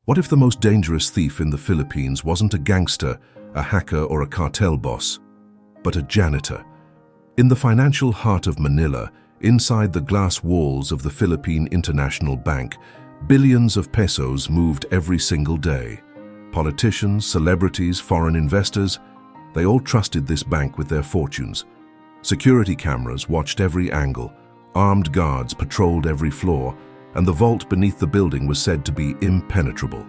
What if the most dangerous thief in the Philippines wasn't a gangster, a hacker, or a cartel boss, but a janitor? In the financial heart of Manila, inside the glass walls of the Philippine International Bank, billions of pesos moved every single day. Politicians, celebrities, foreign investors, they all trusted this bank with their fortunes. Security cameras watched every angle, armed guards patrolled every floor, and the vault beneath the building was said to be impenetrable.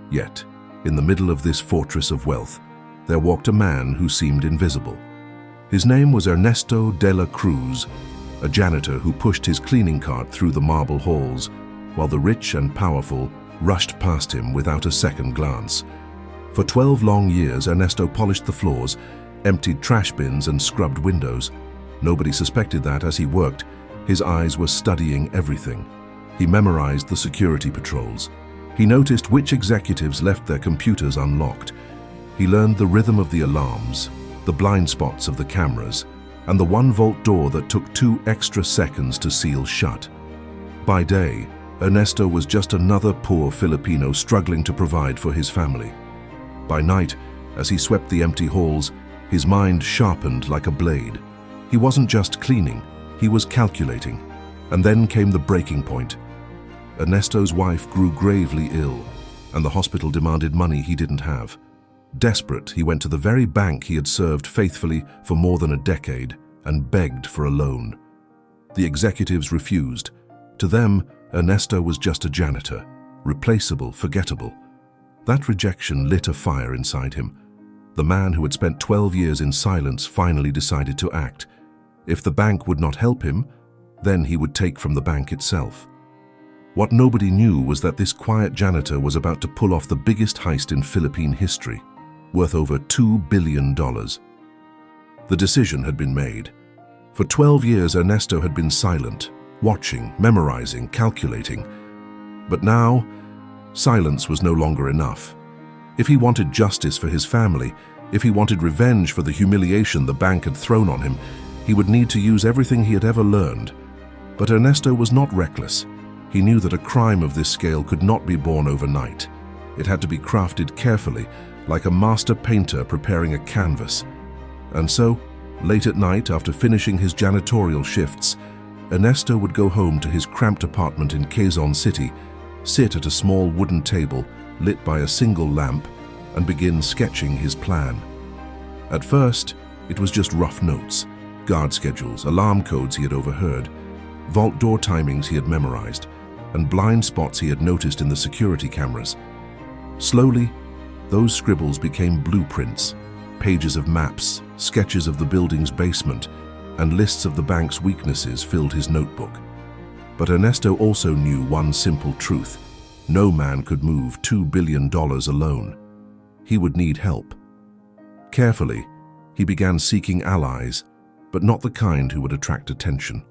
Yet, in the middle of this fortress of wealth, there walked a man who seemed invisible. His name was Ernesto de la Cruz, a janitor who pushed his cleaning cart through the marble halls, while the rich and powerful rushed past him without a second glance. For 12 long years, Ernesto polished the floors, emptied trash bins, and scrubbed windows. Nobody suspected that as he worked, his eyes were studying everything. He memorized the security patrols. He noticed which executives left their computers unlocked. He learned the rhythm of the alarms, the blind spots of the cameras, and the one vault door that took 2 extra seconds to seal shut. By day, Ernesto was just another poor Filipino struggling to provide for his family. By night, as he swept the empty halls, his mind sharpened like a blade. He wasn't just cleaning, he was calculating. And then came the breaking point. Ernesto's wife grew gravely ill, and the hospital demanded money he didn't have. Desperate, he went to the very bank he had served faithfully for more than a decade and begged for a loan. The executives refused. To them, Ernesto was just a janitor, replaceable, forgettable. That rejection lit a fire inside him. The man who had spent 12 years in silence finally decided to act. If the bank would not help him, then he would take from the bank itself. What nobody knew was that this quiet janitor was about to pull off the biggest heist in Philippine history, worth over $2 billion. The decision had been made. For 12 years, Ernesto had been silent, watching, memorizing, calculating. But now, silence was no longer enough. If he wanted justice for his family, if he wanted revenge for the humiliation the bank had thrown on him, he would need to use everything he had ever learned. But Ernesto was not reckless. He knew that a crime of this scale could not be born overnight. It had to be crafted carefully, like a master painter preparing a canvas. And so, late at night, after finishing his janitorial shifts, Ernesto would go home to his cramped apartment in Quezon City, sit at a small wooden table lit by a single lamp, and begin sketching his plan. At first, it was just rough notes, guard schedules, alarm codes he had overheard, vault door timings he had memorized, and blind spots he had noticed in the security cameras. Slowly, those scribbles became blueprints, pages of maps, sketches of the building's basement, and lists of the bank's weaknesses filled his notebook. But Ernesto also knew one simple truth: no man could move $2 billion alone. He would need help. Carefully, he began seeking allies, but not the kind who would attract attention.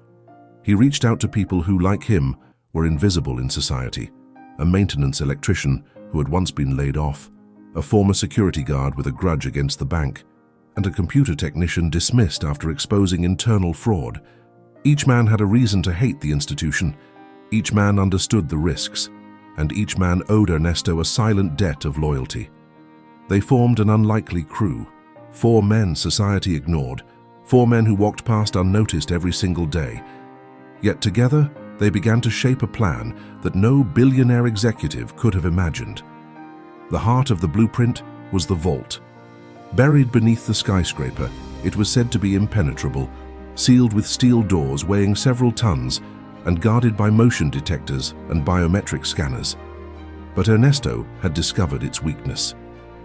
He reached out to people who, like him, were invisible in society: a maintenance electrician who had once been laid off, a former security guard with a grudge against the bank, and a computer technician dismissed after exposing internal fraud. Each man had a reason to hate the institution. Each man understood the risks, and each man owed Ernesto a silent debt of loyalty. They formed an unlikely crew, 4 men society ignored, 4 men who walked past unnoticed every single day. Yet together, they began to shape a plan that no billionaire executive could have imagined. The heart of the blueprint was the vault. Buried beneath the skyscraper, it was said to be impenetrable, sealed with steel doors weighing several tons, and guarded by motion detectors and biometric scanners. But Ernesto had discovered its weakness.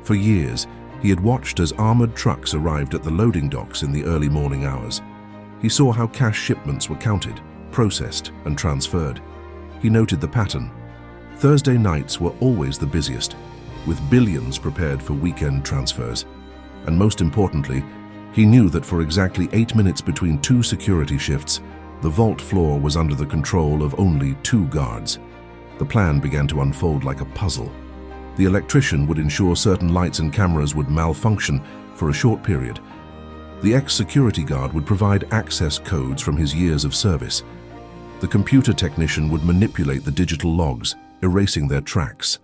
For years, he had watched as armored trucks arrived at the loading docks in the early morning hours. He saw how cash shipments were counted, processed, and transferred. He noted the pattern. Thursday nights were always the busiest, with billions prepared for weekend transfers. And most importantly, he knew that for exactly 8 minutes between 2 security shifts, the vault floor was under the control of only 2 guards. The plan began to unfold like a puzzle. The electrician would ensure certain lights and cameras would malfunction for a short period. The ex-security guard would provide access codes from his years of service. The computer technician would manipulate the digital logs, erasing their tracks.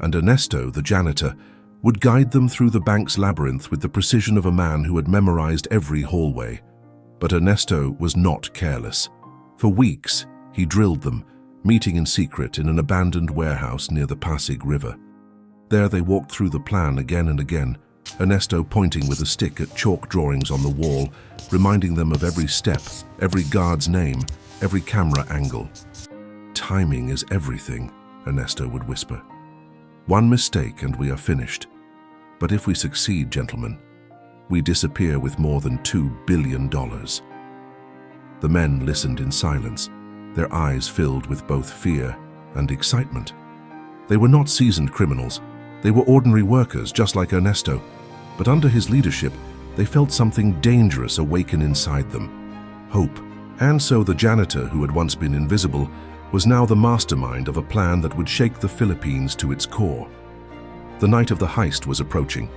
and Ernesto, the janitor, would guide them through the bank's labyrinth with the precision of a man who had memorized every hallway. But Ernesto was not careless. For weeks, he drilled them, meeting in secret in an abandoned warehouse near the Pasig River. There they walked through the plan again and again, Ernesto pointing with a stick at chalk drawings on the wall, reminding them of every step, every guard's name, every camera angle. "Timing is everything," Ernesto would whisper. "One mistake and we are finished. But if we succeed, gentlemen, we disappear with more than $2 billion. The men listened in silence, their eyes filled with both fear and excitement. They were not seasoned criminals. They were ordinary workers, just like Ernesto. But under his leadership, they felt something dangerous awaken inside them. Hope. And so the janitor, who had once been invisible, was now the mastermind of a plan that would shake the Philippines to its core. The night of the heist was approaching.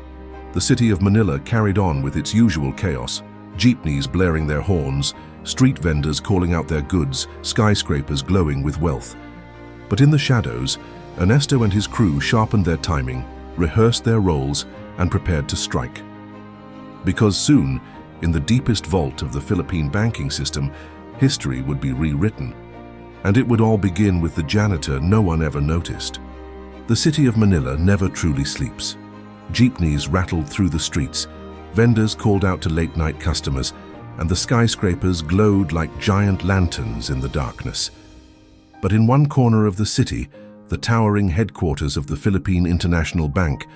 The city of Manila carried on with its usual chaos, jeepneys blaring their horns, street vendors calling out their goods, skyscrapers glowing with wealth. But in the shadows, Ernesto and his crew sharpened their timing, rehearsed their roles, and prepared to strike. Because soon, in the deepest vault of the Philippine banking system, history would be rewritten. And it would all begin with the janitor no one ever noticed. The city of Manila never truly sleeps. Jeepneys rattled through the streets, vendors called out to late-night customers, and the skyscrapers glowed like giant lanterns in the darkness. But in one corner of the city, the towering headquarters of the Philippine International Bank,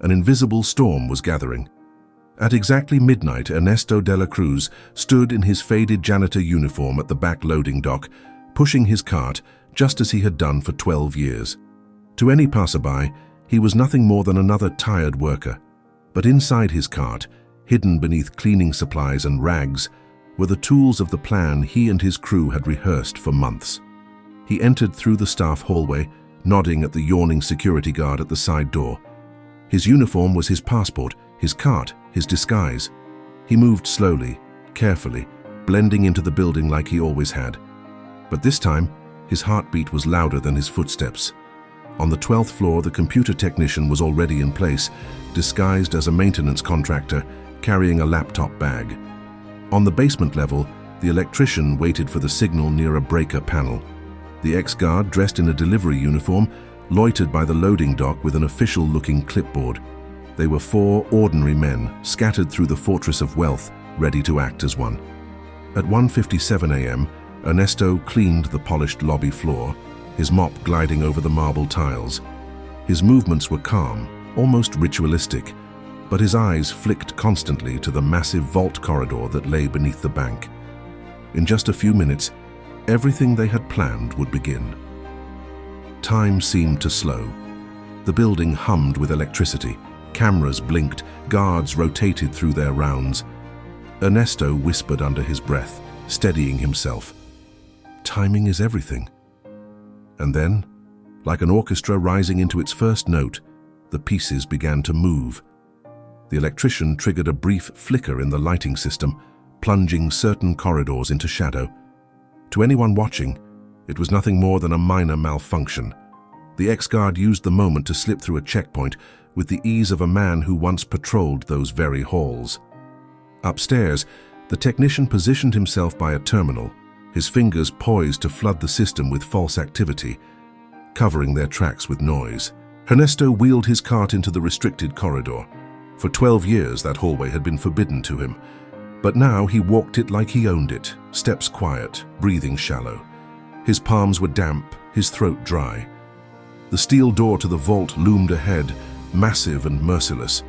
an invisible storm was gathering. At exactly midnight, Ernesto de la Cruz stood in his faded janitor uniform at the back loading dock, pushing his cart just as he had done for 12 years. To any passerby, he was nothing more than another tired worker. But inside his cart, hidden beneath cleaning supplies and rags, were the tools of the plan he and his crew had rehearsed for months. He entered through the staff hallway, nodding at the yawning security guard at the side door. His uniform was his passport, his cart, his disguise. He moved slowly, carefully, blending into the building like he always had. But this time, his heartbeat was louder than his footsteps. On the 12th floor, the computer technician was already in place, disguised as a maintenance contractor, carrying a laptop bag. On the basement level, the electrician waited for the signal near a breaker panel. The ex-guard, dressed in a delivery uniform, loitered by the loading dock with an official-looking clipboard. They were 4 ordinary men, scattered through the fortress of wealth, ready to act as one. At 1:57 a.m., Ernesto cleaned the polished lobby floor, his mop gliding over the marble tiles. His movements were calm, almost ritualistic, but his eyes flicked constantly to the massive vault corridor that lay beneath the bank. In just a few minutes, everything they had planned would begin. Time seemed to slow. The building hummed with electricity. Cameras blinked, guards rotated through their rounds. Ernesto whispered under his breath, steadying himself. "Timing is everything." And then, like an orchestra rising into its first note, the pieces began to move. The electrician triggered a brief flicker in the lighting system, plunging certain corridors into shadow. To anyone watching, it was nothing more than a minor malfunction. The ex-guard used the moment to slip through a checkpoint with the ease of a man who once patrolled those very halls. Upstairs, the technician positioned himself by a terminal, his fingers poised to flood the system with false activity, covering their tracks with noise. Ernesto wheeled his cart into the restricted corridor. For 12 years, that hallway had been forbidden to him. But now he walked it like he owned it, steps quiet, breathing shallow. His palms were damp, his throat dry. The steel door to the vault loomed ahead, massive and merciless.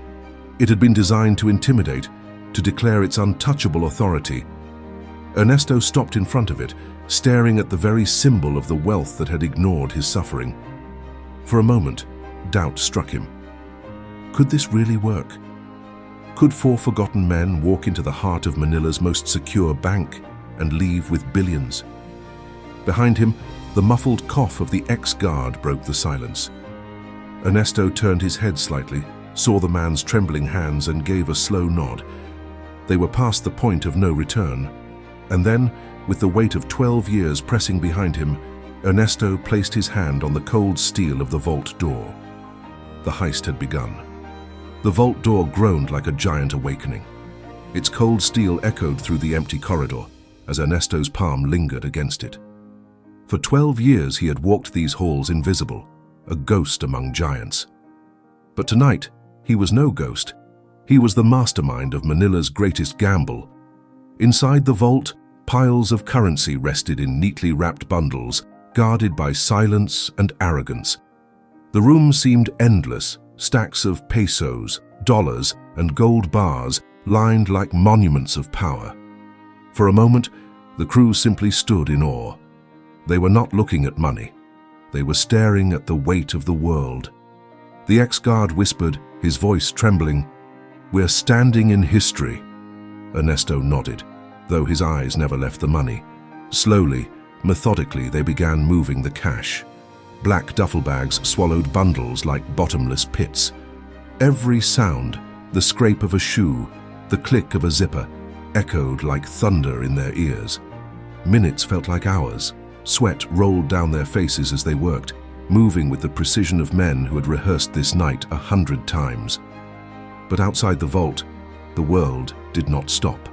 It had been designed to intimidate, to declare its untouchable authority. Ernesto stopped in front of it, staring at the very symbol of the wealth that had ignored his suffering. For a moment, doubt struck him. Could this really work? Could 4 forgotten men walk into the heart of Manila's most secure bank and leave with billions? Behind him, the muffled cough of the ex-guard broke the silence. Ernesto turned his head slightly, saw the man's trembling hands and gave a slow nod. They were past the point of no return. And then, with the weight of 12 years pressing behind him, Ernesto placed his hand on the cold steel of the vault door. The heist had begun. The vault door groaned like a giant awakening. Its cold steel echoed through the empty corridor as Ernesto's palm lingered against it. For 12 years he had walked these halls invisible, a ghost among giants. But tonight, he was no ghost. He was the mastermind of Manila's greatest gamble. Inside the vault, piles of currency rested in neatly wrapped bundles, guarded by silence and arrogance. The room seemed endless, stacks of pesos, dollars, and gold bars lined like monuments of power. For a moment, the crew simply stood in awe. They were not looking at money. They were staring at the weight of the world. The ex-guard whispered, his voice trembling, "We're standing in history." Ernesto nodded, though his eyes never left the money. Slowly, methodically, they began moving the cash. Black duffel bags swallowed bundles like bottomless pits. Every sound, the scrape of a shoe, the click of a zipper, echoed like thunder in their ears. Minutes felt like hours. Sweat rolled down their faces as they worked, moving with the precision of men who had rehearsed this night 100 times. But outside the vault, the world did not stop.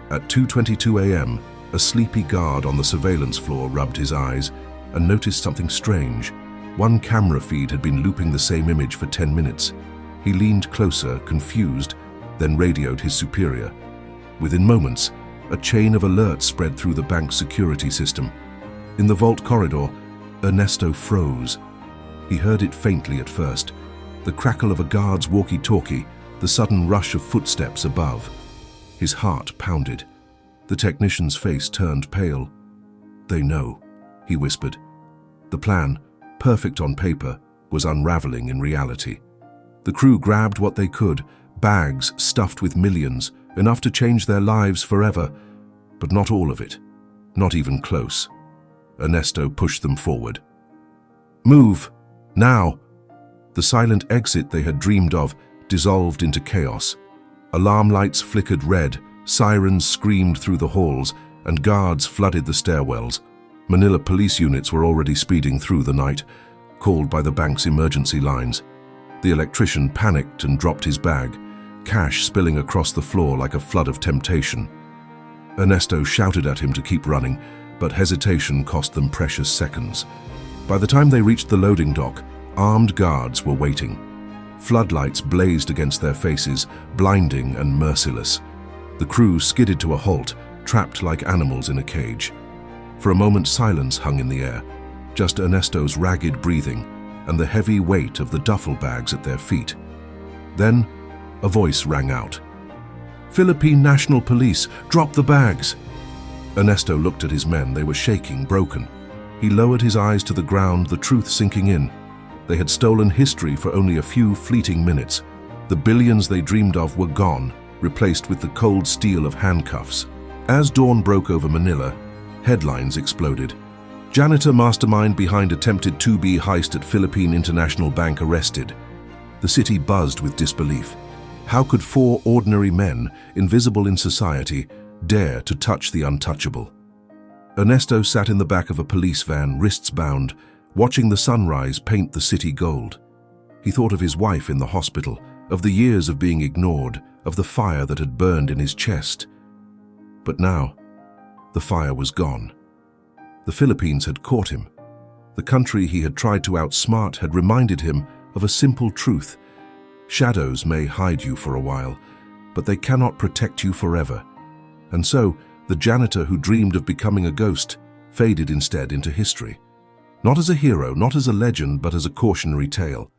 At 2:22 a.m., a sleepy guard on the surveillance floor rubbed his eyes and noticed something strange. One camera feed had been looping the same image for 10 minutes. He leaned closer, confused, then radioed his superior. Within moments, a chain of alerts spread through the bank's security system. In the vault corridor, Ernesto froze. He heard it faintly at first, the crackle of a guard's walkie-talkie, the sudden rush of footsteps above. His heart pounded. The technician's face turned pale. "They know," he whispered. The plan, perfect on paper, was unraveling in reality. The crew grabbed what they could, bags stuffed with millions, enough to change their lives forever, but not all of it, not even close. Ernesto pushed them forward. "Move! Now!" The silent exit they had dreamed of dissolved into chaos. Alarm lights flickered red, sirens screamed through the halls, and guards flooded the stairwells. Manila police units were already speeding through the night, called by the bank's emergency lines. The electrician panicked and dropped his bag, cash spilling across the floor like a flood of temptation. Ernesto shouted at him to keep running, but hesitation cost them precious seconds. By the time they reached the loading dock, armed guards were waiting. Floodlights blazed against their faces, blinding and merciless. The crew skidded to a halt, trapped like animals in a cage. For a moment, silence hung in the air, just Ernesto's ragged breathing and the heavy weight of the duffel bags at their feet. Then, a voice rang out. "Philippine National Police, drop the bags!" Ernesto looked at his men. They were shaking, broken. He lowered his eyes to the ground, the truth sinking in. They had stolen history for only a few fleeting minutes. The billions they dreamed of were gone, replaced with the cold steel of handcuffs. As dawn broke over Manila, headlines exploded. Janitor mastermind behind attempted 2B heist at Philippine International Bank arrested. The city buzzed with disbelief. How could 4 ordinary men, invisible in society, dare to touch the untouchable? Ernesto sat in the back of a police van, wrists bound, watching the sunrise paint the city gold. He thought of his wife in the hospital, of the years of being ignored, of the fire that had burned in his chest. But now, the fire was gone. The Philippines had caught him. The country he had tried to outsmart had reminded him of a simple truth. Shadows may hide you for a while, but they cannot protect you forever. And so, the janitor who dreamed of becoming a ghost faded instead into history. Not as a hero, not as a legend, but as a cautionary tale.